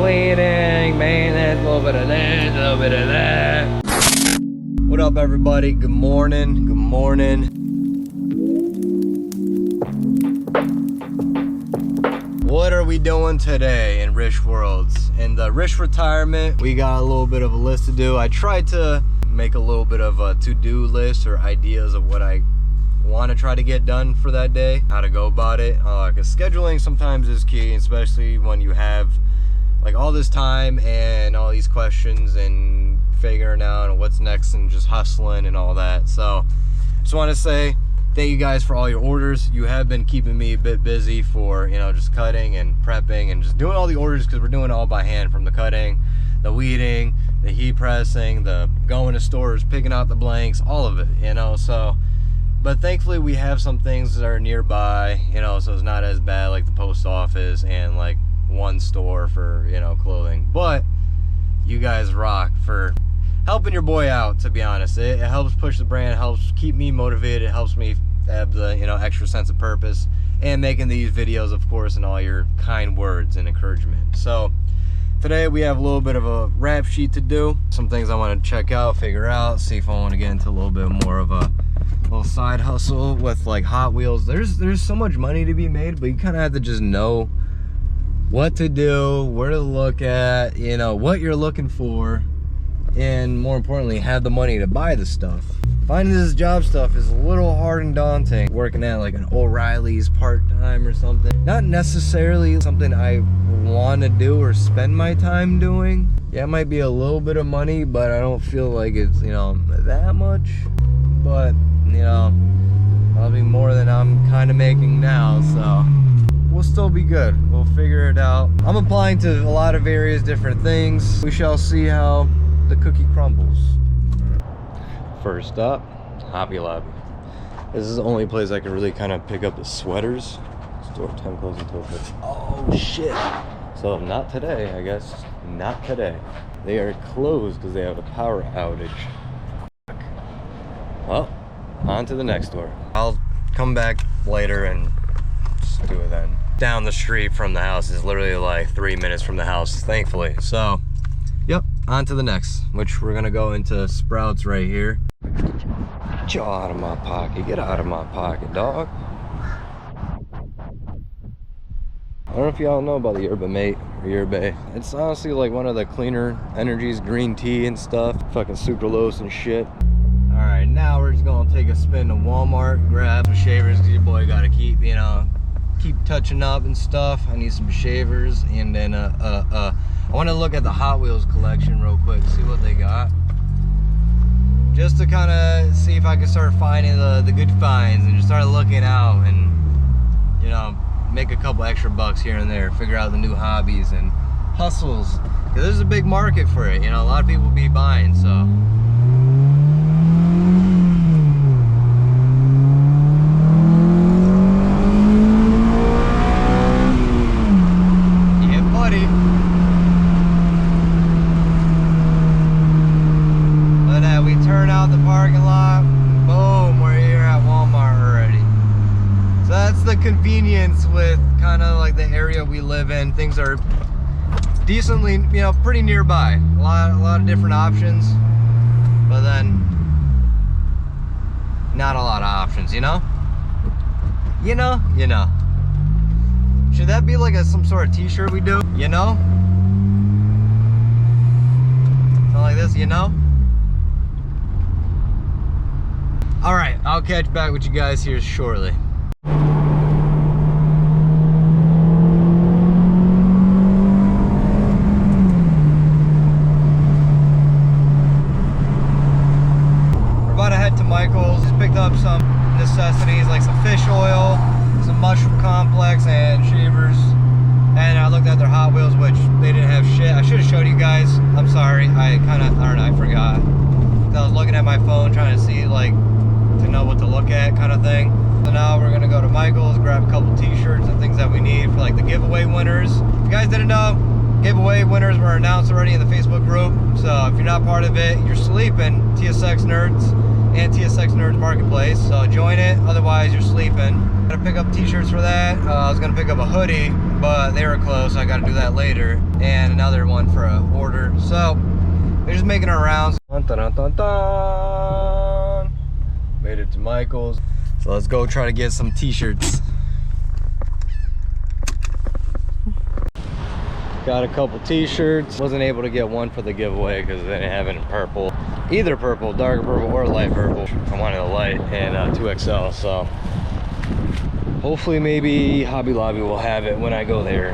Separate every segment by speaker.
Speaker 1: cleaning, maintenance, a little bit of this, a little bit of that.
Speaker 2: What up, everybody? Good morning. Good morning. What are we doing today in Rich Worlds? In the Rich retirement, we got a little bit of a list to do. I tried to make a little bit of a to-do list or ideas of what I want to try to get done for that day, how to go about it, because scheduling sometimes is key, especially when you have like all this time and all these questions and figuring out what's next and just hustling and all that. So just want to say thank you guys for all your orders. You have been keeping me a bit busy for, you know, just cutting and prepping and just doing all the orders, because we're doing it all by hand, from the cutting, the weeding, the heat pressing, the going to stores, picking out the blanks, all of it, you know. So but thankfully we have some things that are nearby, you know, so it's not as bad, like the post office and like one store for, you know, clothing. But you guys rock for helping your boy out, to be honest. It helps push the brand, helps keep me motivated, it helps me have the, you know, extra sense of purpose, and making these videos, of course, and all your kind words and encouragement. So today we have a little bit of a rap sheet to do, some things I want to check out, figure out, see if I want to get into a little bit more of a little side hustle with like Hot Wheels. There's so much money to be made, but you kind of have to just know what to do, where to look at, you know, what you're looking for, and more importantly, have the money to buy the stuff. Finding this job stuff is a little hard and daunting. Working at like an O'Reilly's part-time or something, not necessarily something I want to do or spend my time doing. Yeah, it might be a little bit of money, but I don't feel like it's, you know, that much. But you know, that'll be more than I'm kind of making now, so we'll still be good. We'll figure it out. I'm applying to a lot of various different things. We shall see how the cookie crumbles. First up, Hobby Lobby. This is the only place I can really kind of pick up the sweaters. Store time closed until 6. Oh shit. So not today, I guess. Not today. They are closed because they have a power outage. Well, on to the next store. I'll come back later and just do it then. Down the street from the house is literally like 3 minutes from the house, thankfully. So, yep, on to the next, which we're gonna go into Sprouts right here. Get y'all out of my pocket. Get out of my pocket, dog. I don't know if y'all know about the Yerba Mate or Yerba. It's honestly like one of the cleaner energies, green tea and stuff. Fucking sucralose and shit. Alright, now we're just gonna take a spin to Walmart, grab some shavers, because your boy gotta keep, you know, keep touching up and stuff. I need some shavers, and then I want to look at the Hot Wheels collection real quick, see what they got, just to kind of see if I can start finding the good finds and just start looking out and, you know, make a couple extra bucks here and there, figure out the new hobbies and hustles, because there's a big market for it, you know, a lot of people be buying, so. Convenience with kind of like the area we live in. Things are decently, you know, pretty nearby. A lot of different options, but then not a lot of options, you know? You know? Should that be like some sort of t-shirt we do? You know? Something like this, you know? Alright, I'll catch back with you guys here shortly. Up some necessities like some fish oil, some mushroom complex, and shavers. And I looked at their Hot Wheels, which they didn't have shit. I should have showed you guys. I'm sorry. I don't know, I forgot. I was looking at my phone trying to see, like, to know what to look at kind of thing. So now we're gonna go to Michael's, grab a couple t-shirts and things that we need for like the giveaway winners. If you guys didn't know, giveaway winners were announced already in the Facebook group. So if you're not part of it, you're sleeping. TSX Nerds and TSX Nerds Marketplace. So join it, otherwise you're sleeping. Gotta pick up t-shirts for that. I was gonna pick up a hoodie but they were closed, so I got to do that later. And another one for an order. So we're just making our rounds. Dun, dun, dun, dun, dun. Made it to Michael's. So let's go try to get some t-shirts. Got a couple t-shirts. Wasn't able to get one for the giveaway because they didn't have it in purple. Either purple, darker purple, or light purple. I wanted a light and 2XL, so hopefully maybe Hobby Lobby will have it when I go there.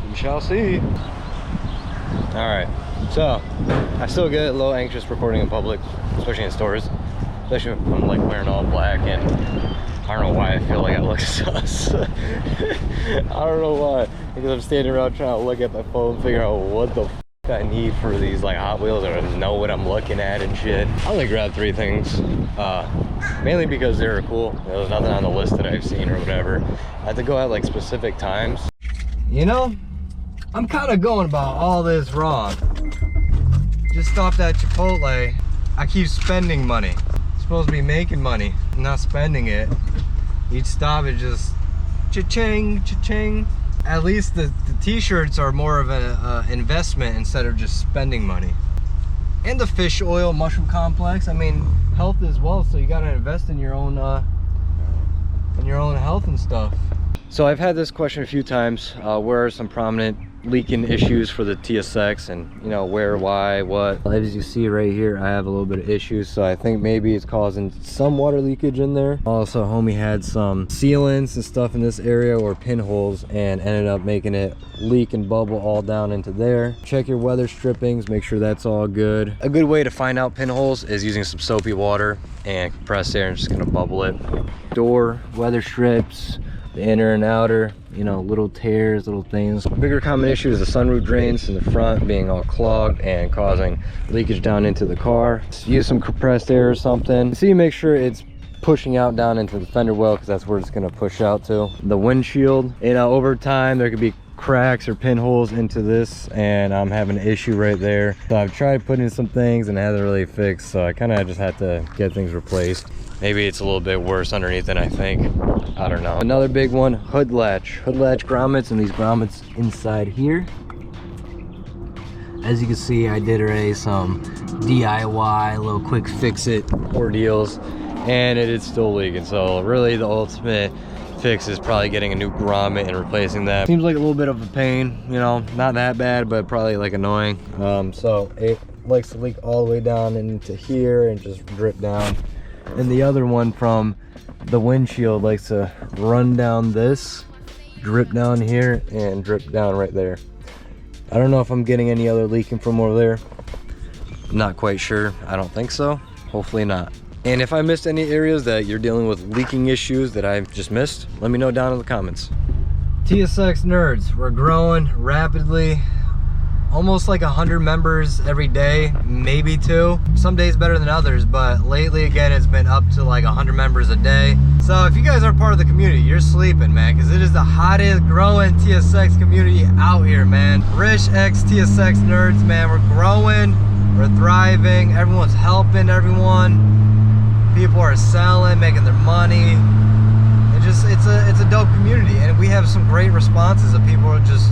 Speaker 2: We shall see. All right, so I still get a little anxious recording in public, especially in stores, especially if I'm like wearing all black, and I don't know why I feel like I look sus. I don't know why, because I'm standing around trying to look at my phone, figure out what the f I need for these like Hot Wheels, or know what I'm looking at and shit. I only grabbed 3 things, mainly because they were cool. There was nothing on the list that I've seen or whatever. I had to go at like specific times. You know, I'm kind of going about all this wrong. Just stopped at Chipotle. I keep spending money. I'm supposed to be making money, not spending it. Each stop is just cha-ching, cha-ching. At least the t-shirts are more of an investment instead of just spending money. And the fish oil mushroom complex. I mean, health as well, so you gotta invest in your own health and stuff. So I've had this question a few times. Where are some prominent leaking issues for the TSX, and you know, where, why, what. As you see right here, I have a little bit of issues, so I think maybe it's causing some water leakage in there. Also, homie had some sealants and stuff in this area, or pinholes, and ended up making it leak and bubble all down into there. Check your weather strippings, make sure that's all good. A good way to find out pinholes is using some soapy water and compressed air, and just gonna bubble it. Door, weather strips, the inner and outer, you know, little tears, little things. A bigger common issue is the sunroof drains in the front being all clogged and causing leakage down into the car. Just use some compressed air or something. So you make sure it's pushing out down into the fender well, because that's where it's gonna push out to. The windshield, you know, over time there could be cracks or pinholes into this, and I'm having an issue right there. So I've tried putting in some things and it hasn't really fixed, so I kind of just had to get things replaced. Maybe it's a little bit worse underneath than I think. I don't know. Another big one, hood latch grommets, and these grommets inside here. As you can see, I did already some DIY, little quick fix it ordeals, and it is still leaking. So really the ultimate fix is probably getting a new grommet and replacing that. Seems like a little bit of a pain, you know, not that bad, but probably like annoying. So it likes to leak all the way down into here and just drip down. And the other one from the windshield likes to run down this, drip down here, and drip down right there. I don't know if I'm getting any other leaking from over there. Not quite sure. I don't think so. Hopefully not. And if I missed any areas that you're dealing with leaking issues that I've just missed, let me know down in the comments. TSX nerds, we're growing rapidly. Almost like 100 members every day, maybe 2. Some days better than others, but lately again it's been up to like 100 members a day. So if you guys are part of the community, you're sleeping, man, because it is the hottest growing TSX community out here, man. Rich X TSX nerds, man, we're growing, we're thriving, everyone's helping everyone. People are selling, making their money. It's a dope community, and we have some great responses of people who just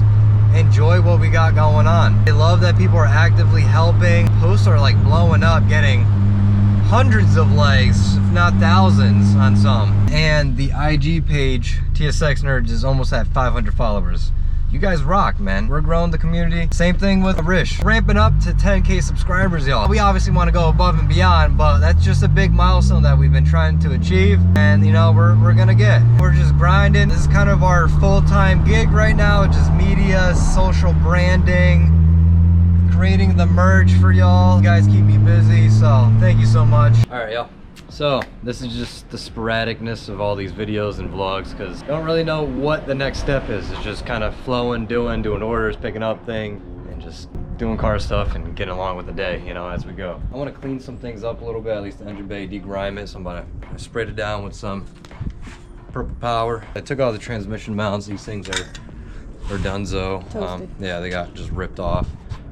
Speaker 2: enjoy what we got going on. I love that people are actively helping. Posts are like blowing up, getting hundreds of likes, if not thousands on some. And the IG page, TSX Nerds, is almost at 500 followers. You guys rock, man. We're growing the community. Same thing with Rish. Ramping up to 10K subscribers, y'all. We obviously want to go above and beyond, but that's just a big milestone that we've been trying to achieve. And you know, we're gonna get. We're just grinding. This is kind of our full-time gig right now. It's just media, social branding, creating the merch for y'all. You guys keep me busy, so thank you so much. All right, y'all. So this is just the sporadicness of all these videos and vlogs, because I don't really know what the next step is. It's just kind of flowing, doing orders, picking up things, and just doing car stuff and getting along with the day, you know, as we go. I want to clean some things up a little bit, at least the engine bay, degrime it. So I'm about to sprayed it down with some Purple Power. I took all the transmission mounts. These things are donezo. Yeah, they got just ripped off.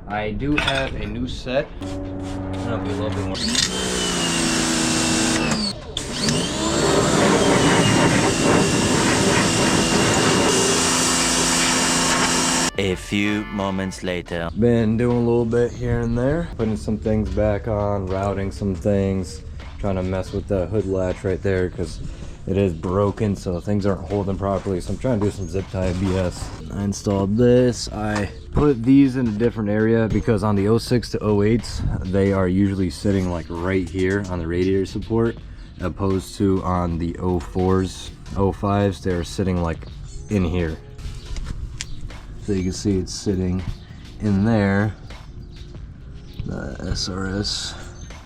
Speaker 2: I do have a new set. I'll be a little bit more.
Speaker 3: A few moments later.
Speaker 2: Been doing a little bit here and there, putting some things back on, routing some things, trying to mess with the hood latch right there because it is broken, so things aren't holding properly. So I'm trying to do some zip tie BS. I installed this. I put these in a different area because on the 06 to 08s, they are usually sitting like right here on the radiator support, opposed to on the 04s, 05s, they're sitting like in here. So you can see it's sitting in there, the SRS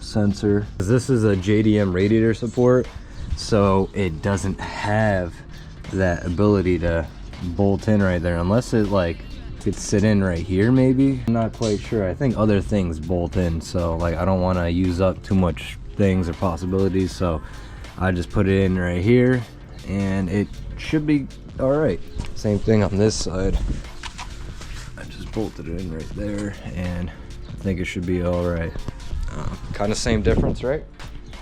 Speaker 2: sensor. This is a JDM radiator support, so it doesn't have that ability to bolt in right there unless it like could sit in right here maybe. I'm not quite sure. I think other things bolt in, so like I don't want to use up too much things or possibilities, so I just put it in right here and it should be all right. Same thing on this side. Bolted it in right there and I think it should be all right. Kind of same difference, right?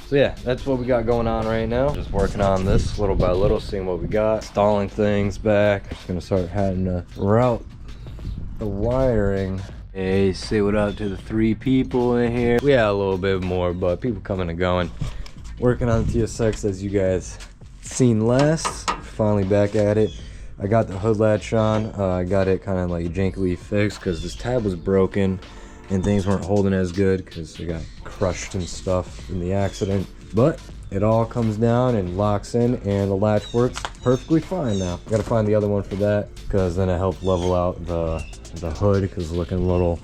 Speaker 2: So yeah, that's what we got going on right now. Just working on this little by little, seeing what we got, installing things back. Just gonna start having to route the wiring. Hey, say what up to the 3 people in here. We had a little bit more, but people coming and going. Working on the TSX as you guys seen last. Finally back at it. I got the hood latch on. I got it kind of like jankily fixed because this tab was broken and things weren't holding as good because it got crushed and stuff in the accident. But it all comes down and locks in and the latch works perfectly fine now. I gotta find the other one for that because then it helped level out the hood because it's looking a little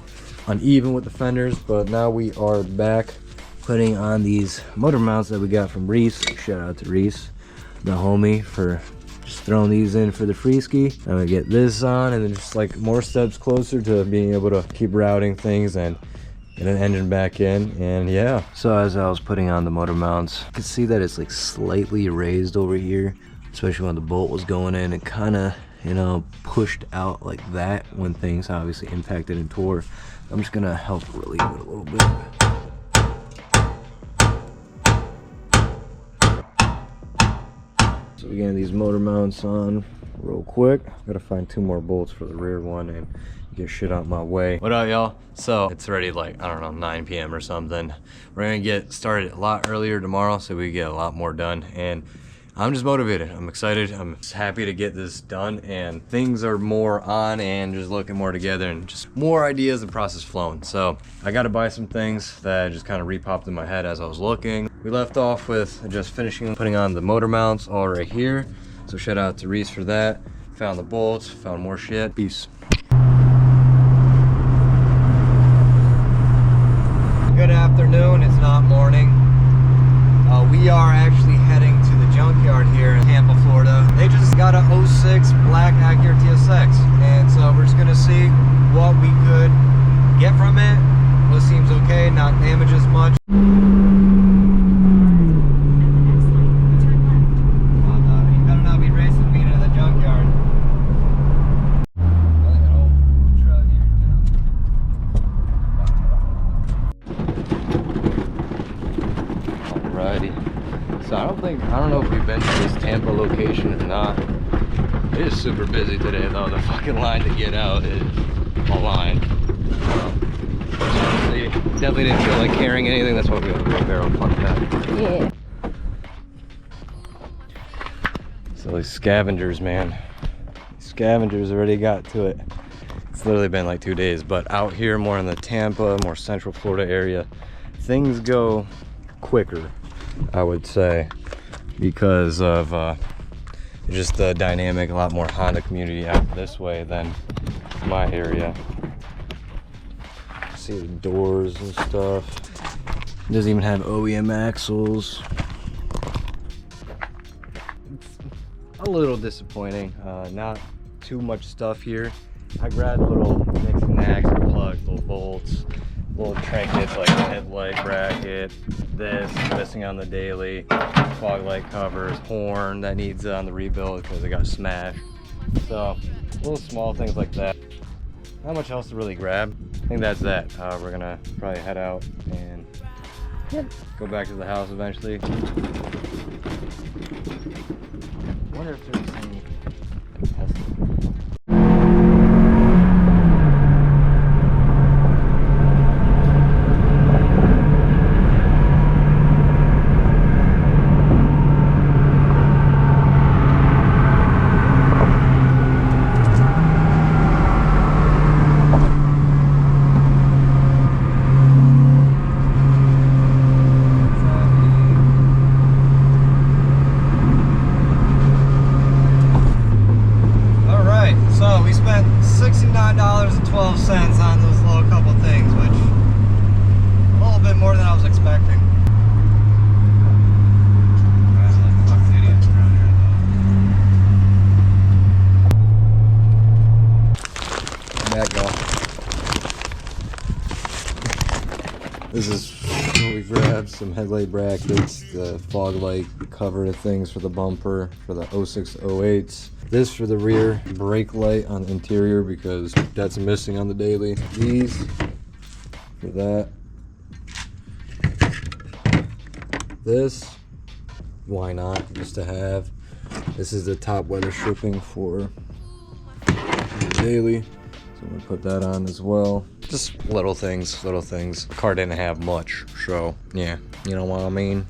Speaker 2: uneven with the fenders. But now we are back putting on these motor mounts that we got from Reese. Shout out to Reese, the homie, for just throwing these in for the free ski. I'm gonna get this on and then just like more steps closer to being able to keep routing things and get an engine back in. And yeah, so as I was putting on the motor mounts, you can see that it's like slightly raised over here, especially when the bolt was going in. It kind of, you know, pushed out like that when things obviously impacted and tore. I'm just gonna help relieve it a little bit. So we're getting these motor mounts on real quick. Gotta find 2 more bolts for the rear one and get shit out my way. What up, y'all? So it's already like, I don't know, 9 p.m. or something. We're gonna get started a lot earlier tomorrow so we get a lot more done. And I'm just motivated. I'm excited. I'm just happy to get this done and things are more on and just looking more together and just more ideas and process flowing. So I got to buy some things that just kind of repopped in my head as I was looking. We left off with just finishing putting on the motor mounts all right here. So shout out to Reese for that. Found the bolts, found more shit. Peace. Good afternoon. It's not morning. We are actually heading to the Junkyard here in Tampa, Florida. They just got a 06 black ACURA TSX, and so we're just gonna see what we could get from it. What seems okay, not damage as much. You better not be racing me to the Junkyard. So I don't know if we've been to this Tampa location or not. It is super busy today though. The fucking line to get out is a line. Honestly, definitely didn't feel like carrying anything. That's why we got a barrel. Fuck that. Yeah. So these scavengers, man. These scavengers already got to it. It's literally been like 2 days, but out here more in the Tampa, more central Florida area, things go quicker, I would say, because of just the dynamic, a lot more Honda community out this way than my area. See the doors and stuff. It doesn't even have OEM axles. It's a little disappointing. Not too much stuff here. I grabbed little nicks and knacks and plugs, little bolts, little trinkets like a headlight bracket, this missing on the daily, fog light covers, horn that needs on the rebuild because it got smashed. So little small things like that. Not much else to really grab. I think that's that. We're gonna probably head out and go back to the house eventually. I wonder if there's any testing. cents on those little couple things, which a little bit more than I was expecting. That go. This is where we grabbed some headlight brackets, the fog light cover things for the bumper for the 0608s. This for the rear brake light on the interior because that's missing on the daily. These for that. This, why not, just to have. This is the top weather stripping for the daily. So I'm gonna put that on as well. Just little things, little things. The car didn't have much, so yeah, you know what I mean?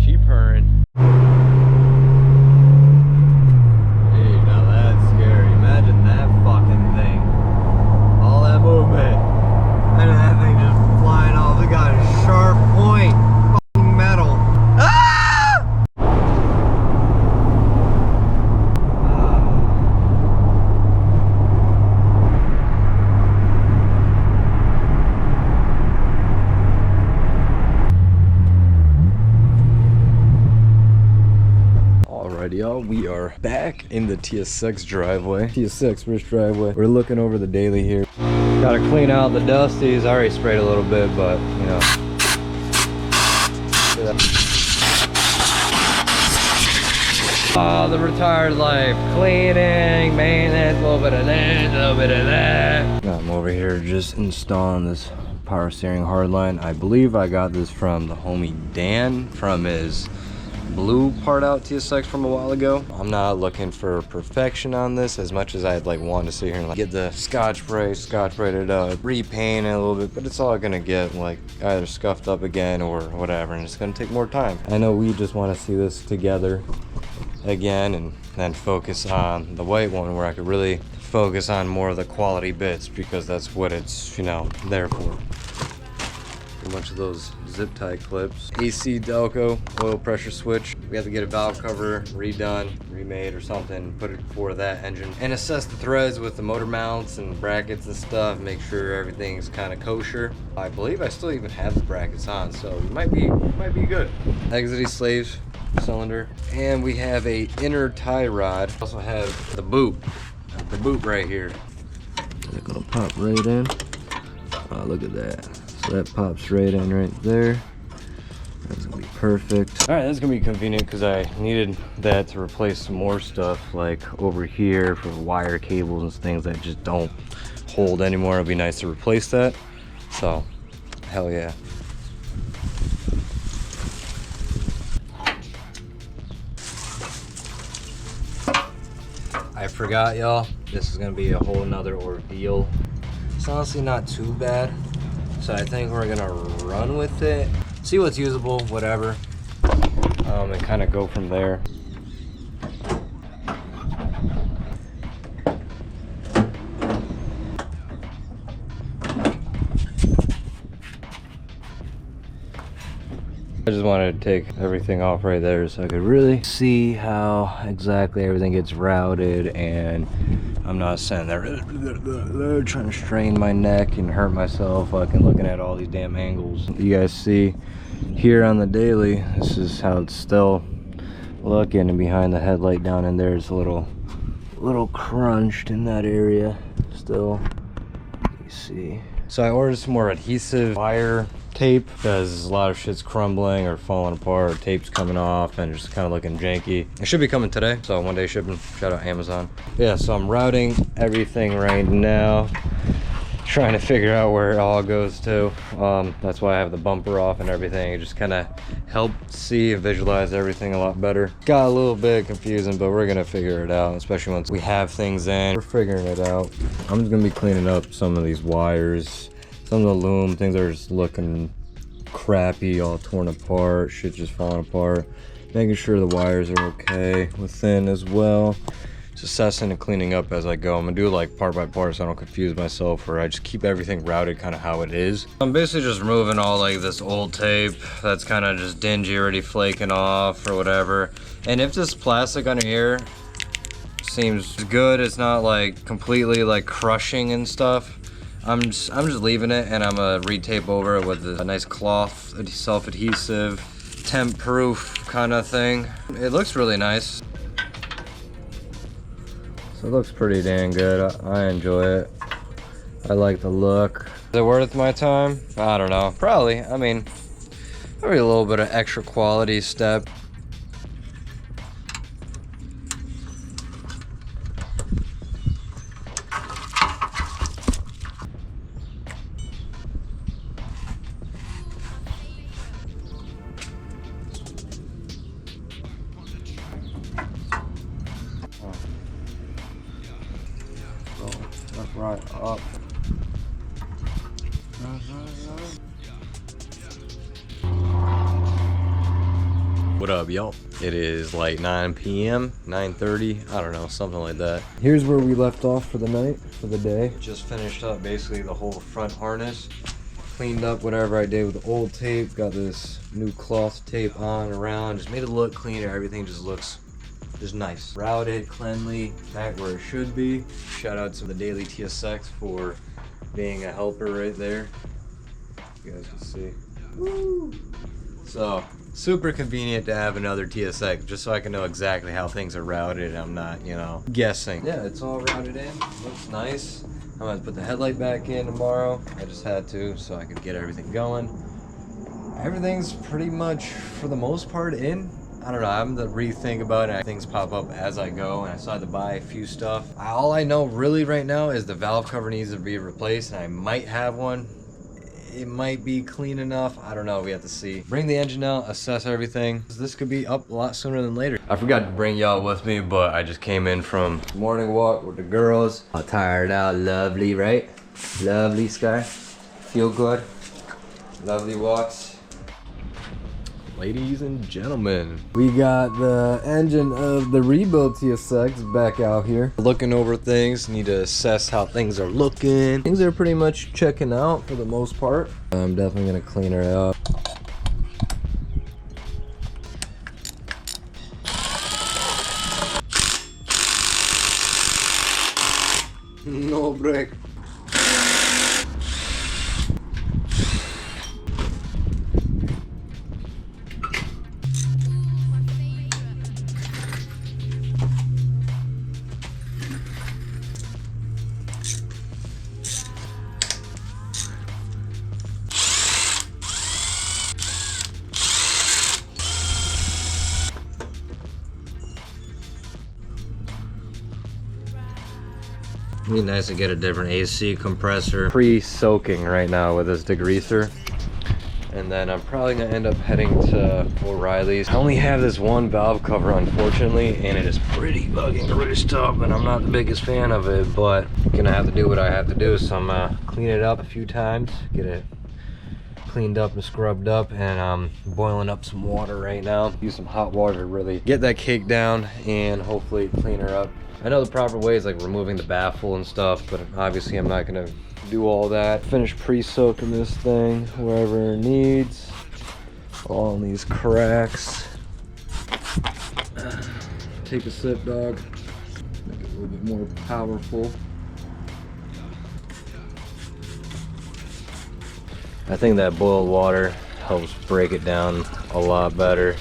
Speaker 1: She purring.
Speaker 2: Hey, now that's scary. Imagine that fucking thing. All that movement. And that thing just flying off. It got a sharp point. Fucking metal. Ah! Alrighty, y'all, we are back in the TSX driveway. TSX Rich driveway. We're looking over the daily here.
Speaker 1: Gotta clean out the dusties. I already sprayed a little bit, but you know. Oh, the retired life. Cleaning, maintenance, a little bit of this, a little bit of that.
Speaker 2: I'm over here just installing this power steering hardline. I believe I got this from the homie Dan from his blue part out TSX from a while ago. I'm not looking for perfection on this as much as I'd like want to sit here and like get the scotch braided up, repaint it a little bit, but it's all gonna get like either scuffed up again or whatever, and it's gonna take more time. I know we just want to see this together again and then focus on the white one where I could really focus on more of the quality bits because that's what it's, you know, there for. A bunch of those zip tie clips. AC Delco oil pressure switch. We have to get a valve cover redone, remade or something, put it for that engine, and assess the threads with the motor mounts and brackets and stuff, make sure everything's kind of kosher. I believe I still even have the brackets on, so it might be good. Exity slave cylinder, and we have a inner tie rod. Also have the boot right here. It's gonna pop right in. Oh, look at that. So that pops right in right there. That's gonna be perfect. All right, that's gonna be convenient because I needed that to replace some more stuff like over here for wire cables and things that just don't hold anymore. It'd be nice to replace that. So, hell yeah. I forgot, y'all. This is gonna be a whole nother ordeal. It's honestly not too bad. So I think we're gonna run with it, see what's usable, whatever, and kind of go from there. I just wanted to take everything off right there so I could really see how exactly everything gets routed, and I'm not sitting there trying to strain my neck and hurt myself fucking looking at all these damn angles. You guys see here on the daily, this is how it's still looking, and behind the headlight down in there is a little crunched in that area still. You see. So I ordered some more adhesive wire tape because a lot of shit's crumbling or falling apart, or tape's coming off and just kind of looking janky. It should be coming today, so one day shipping. Shout out Amazon. Yeah, so I'm routing everything right now, trying to figure out where it all goes to. That's why I have the bumper off and everything. It just kind of helped see and visualize everything a lot better. Got a little bit confusing, but we're gonna figure it out, especially once we have things in. We're figuring it out. I'm just gonna be cleaning up some of these wires. Some of the loom, things are just looking crappy, all torn apart, shit just falling apart. Making sure the wires are okay within as well. Just assessing and cleaning up as I go. I'm gonna do like part by part so I don't confuse myself, or I just keep everything routed kind of how it is. I'm basically just removing all like this old tape that's kind of just dingy, already flaking off or whatever. And if this plastic under here seems good, it's not like completely like crushing and stuff, I'm just leaving it, and I'm gonna re-tape over it with a nice cloth, self-adhesive, temp-proof kind of thing. It looks really nice. So it looks pretty dang good. I enjoy it. I like the look. Is it worth my time? I don't know. Probably. I mean, maybe a little bit of extra quality step. Right up. What up, y'all? It is like 9 p.m., 9:30, I don't know, something like that. Here's where we left off for the night, for the day. Just finished up basically the whole front harness. Cleaned up whatever I did with the old tape. Got this new cloth tape on around. Just made it look cleaner. Everything just looks just nice. Routed, cleanly, back where it should be. Shout out to the Daily TSX for being a helper right there. You guys can see. Woo! So, super convenient to have another TSX just so I can know exactly how things are routed. I'm not, you know, guessing. Yeah, it's all routed in. Looks nice. I'm gonna put the headlight back in tomorrow. I just had to so I could get everything going. Everything's pretty much, for the most part, in. I don't know, I'm to rethink about it. Things pop up as I go, and I still had to buy a few stuff. All I know really right now is the valve cover needs to be replaced, and I might have one. It might be clean enough. I don't know, we have to see. Bring the engine out, assess everything. This could be up a lot sooner than later. I forgot to bring y'all with me, but I just came in from morning walk with the girls. All tired out, lovely, right? Lovely, Sky. Feel good. Lovely walks. Ladies and gentlemen, we got the engine of the rebuild TSX back out here. Looking over things, need to assess how things are looking. Things are pretty much checking out for the most part. I'm definitely gonna clean her up. No break. It'd be nice to get a different AC compressor. Pre-soaking right now with this degreaser. And then I'm probably gonna end up heading to O'Reilly's. I only have this one valve cover, unfortunately, and it is pretty fucking greased up, and I'm not the biggest fan of it, but I'm gonna have to do what I have to do. So I'm gonna clean it up a few times, get it cleaned up and scrubbed up, and I'm boiling up some water right now. Use some hot water to really get that cake down and hopefully clean her up. I know the proper way is like removing the baffle and stuff, but obviously I'm not gonna do all that. Finish pre-soaking this thing wherever it needs. All these cracks. Take a sip, dog. Make it a little bit more powerful. I think that boiled water helps break it down a lot better.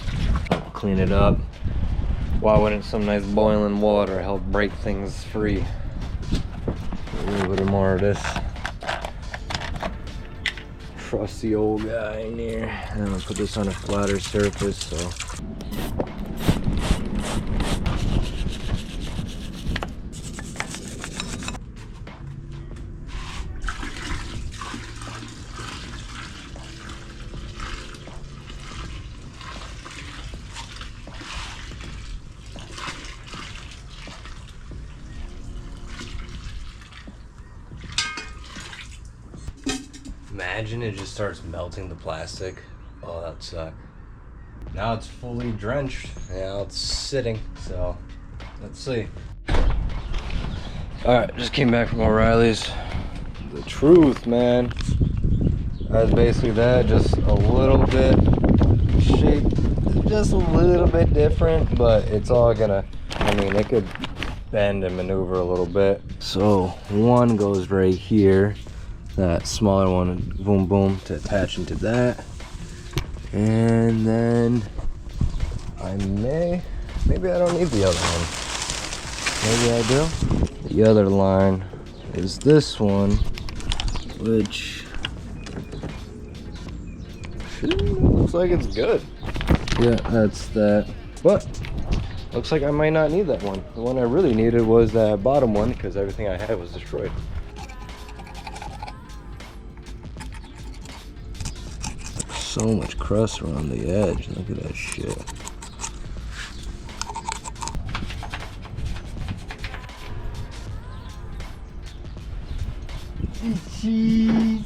Speaker 2: Clean it up. Why wouldn't some nice boiling water help break things free? A little bit more of this trusty old guy in here. And I'm gonna put this on a flatter surface, so. Imagine it just starts melting the plastic. Oh, that'd suck. Now it's fully drenched. Now it's sitting, so let's see. Alright, just came back from O'Reilly's. The truth, man. That's basically that, just a little bit shaped, just a little bit different, but it's all gonna, I mean, it could bend and maneuver a little bit. So one goes right here, that smaller one, boom boom, to attach into that. And then maybe I don't need the other one. Maybe I do. The other line is this one, which looks like it's good. Yeah, that's that. But looks like I might not need that one. The one I really needed was that bottom one because everything I had was destroyed. So much crust around the edge. Look at that shit. Cheese.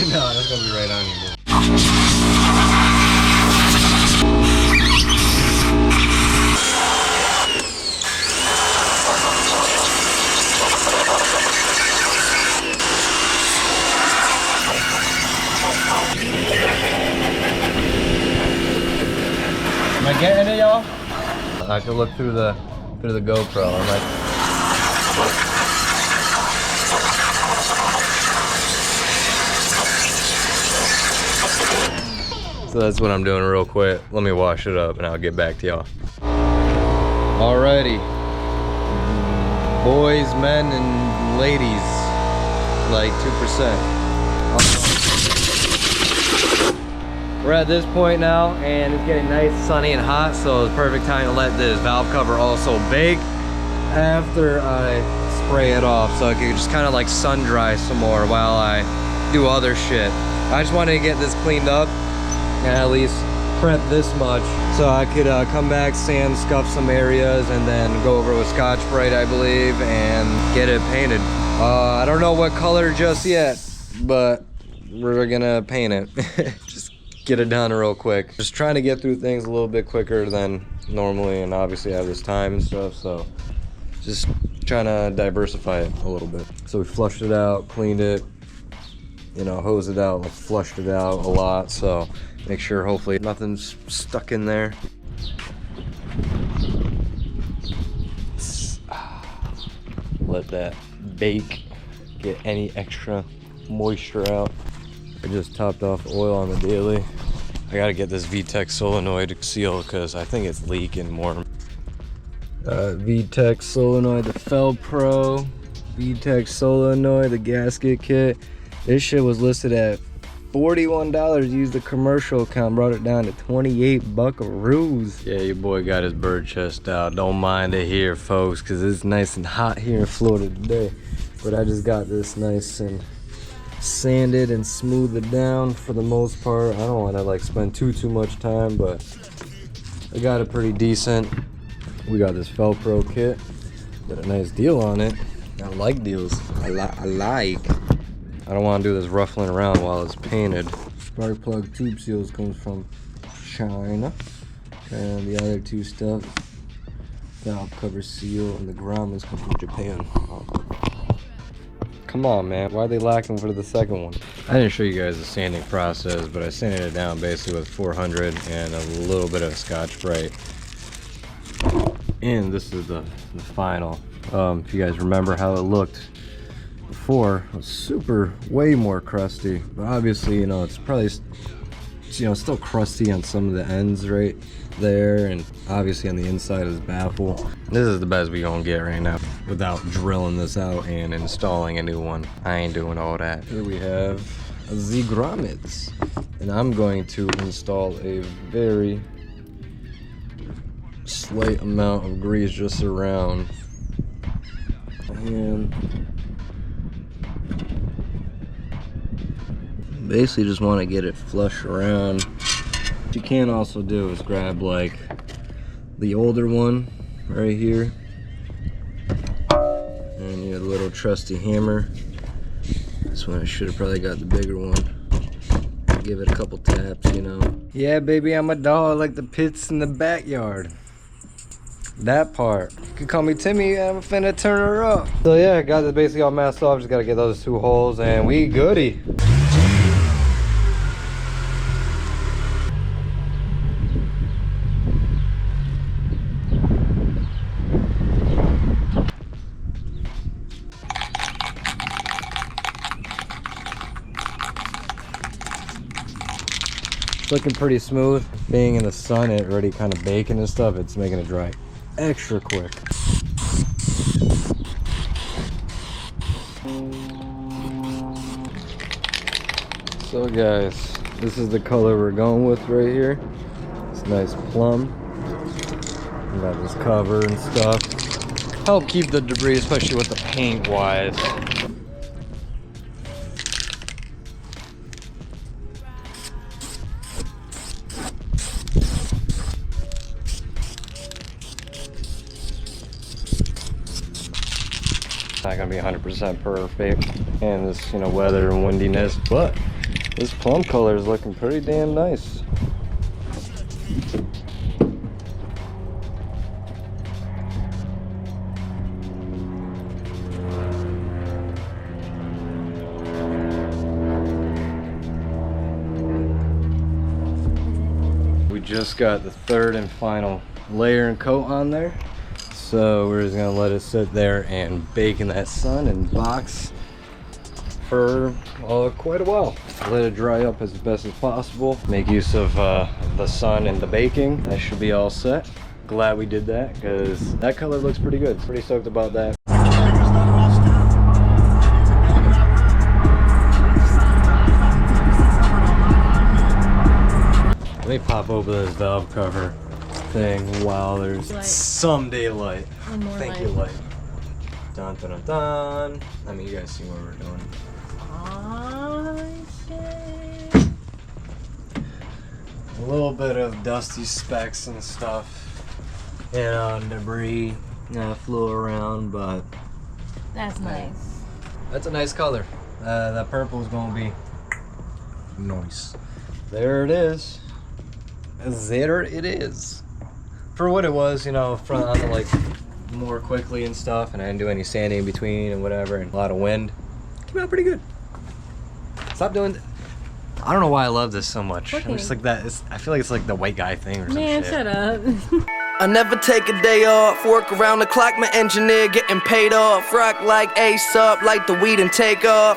Speaker 2: No, that's gonna be right on you, bro. Am I getting it, y'all? I can look through the GoPro. I'm like, so that's what I'm doing real quick. Let me wash it up and I'll get back to y'all. Alrighty. Boys, men, and ladies, like 2%. We're at this point now and it's getting nice, sunny, and hot, so it's perfect time to let this valve cover also bake after I spray it off so it can just kind of like sun dry some more while I do other shit. I just wanted to get this cleaned up and at least prep this much so I could come back, sand, scuff some areas, and then go over with Scotch-Brite, I believe, and get it painted. I don't know what color just yet, but we're gonna paint it. Just get it done real quick. Just trying to get through things a little bit quicker than normally, and obviously I have this time and stuff, so just trying to diversify it a little bit. So we flushed it out, cleaned it, you know, hosed it out, flushed it out a lot, so make sure hopefully nothing's stuck in there. Let that bake, get any extra moisture out. I just topped off oil on the daily. I gotta get this VTEC solenoid seal because I think it's leaking more. VTEC solenoid, the Felpro, VTEC solenoid, the gasket kit. This shit was listed at $41. Used the commercial account, brought it down to 28 buckaroos. Yeah, your boy got his bird chest out. Don't mind it here, folks, because it's nice and hot here in Florida today. But I just got this nice and sanded and smoothed down for the most part. I don't want to like spend too much time, but I got it pretty decent. We got this Felpro kit. Got a nice deal on it. I like deals. I like. I don't want to do this ruffling around while it's painted. Spark plug tube seals comes from China, and the other two stuff, valve cover seal, and the grommets come from Japan. Oh. Come on, man, why are they lacking for the second one? I didn't show you guys the sanding process, but I sanded it down basically with 400 and a little bit of Scotch-Brite. And this is the final. If you guys remember how it looked before, it was way more crusty. But obviously, you know, it's probably, you know, still crusty on some of the ends right there, and obviously on the inside is baffle. This is the best we gonna get right now without drilling this out and installing a new one. I ain't doing all that. Here we have the grommets, and I'm going to install a very slight amount of grease just around, and basically just want to get it flush around. What you can also do is grab like the older one right here, And your little trusty hammer. This one I should have probably got the bigger one. Give it a couple taps, you know. Yeah, baby, I'm a dog like the pits in the backyard. That part. You can call me Timmy, I'm finna turn her up. So yeah, got this basically all masked off. Just gotta get those 2 holes and we goody. It's looking pretty smooth. Being in the sun, it already kind of baking and stuff, it's making it dry extra quick. So guys, this is the color we're going with right here. It's nice plum. We got this cover and stuff. Help keep the debris, especially with the paint wise. Not gonna be 100% perfect, and this, you know, weather and windiness, but this plum color is looking pretty damn nice. We just got the 3rd and final layer and coat on there. So we're just gonna let it sit there and bake in that sun and box for quite a while. Let it dry up as best as possible. Make use of the sun and the baking. That should be all set. Glad we did that because that color looks pretty good. Pretty stoked about that. Let me pop open this valve cover thing while there's some daylight. Thank you, light. Dun dun dun dun. I mean, you guys see what we're doing. A little bit of dusty specks and stuff, you know, debris flew around, but
Speaker 4: that's nice.
Speaker 2: That's a nice color. That purple is gonna be nice. There it is. There it is. For what it was, you know, front on the like more quickly and stuff, and I didn't do any sanding in between and whatever, and a lot of wind. Came out pretty good. Stop doing I don't know why I love this so much.
Speaker 4: Okay.
Speaker 2: I'm just like that. I feel like it's like the white guy thing or some
Speaker 4: Man,
Speaker 2: shit.
Speaker 4: shut up.
Speaker 5: I never take a day off, work around the clock, my engineer getting paid off. Rock like Ace up, like the weed and take off.